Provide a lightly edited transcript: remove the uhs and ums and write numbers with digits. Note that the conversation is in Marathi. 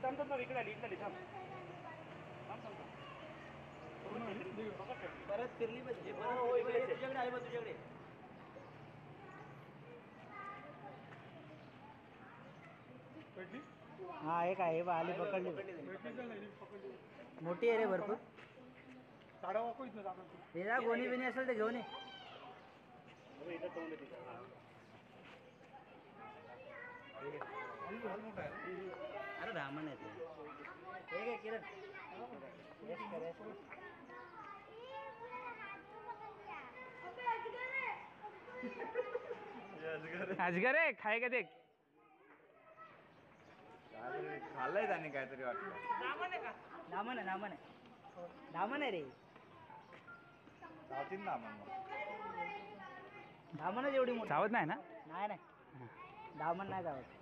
इकडे आली इकडे थांब परत फिरली पाहिजे तुझ्याकडे आली बघ तुझ्याकडे हा एक आहे आली पकडली मोठी आहे रे भरपूर हे जा गोणी बिणी असेल ते घेऊन ये अरे धामण आहे ते किरण अजगर आहे खाय का देख खाल्लंय त्याने काहीतरी वाटलं धामण आहे धामण आहे रे चावतील ना मग धामणच एवढी मोठी चावत नाही ना नाही धामण नाही चावत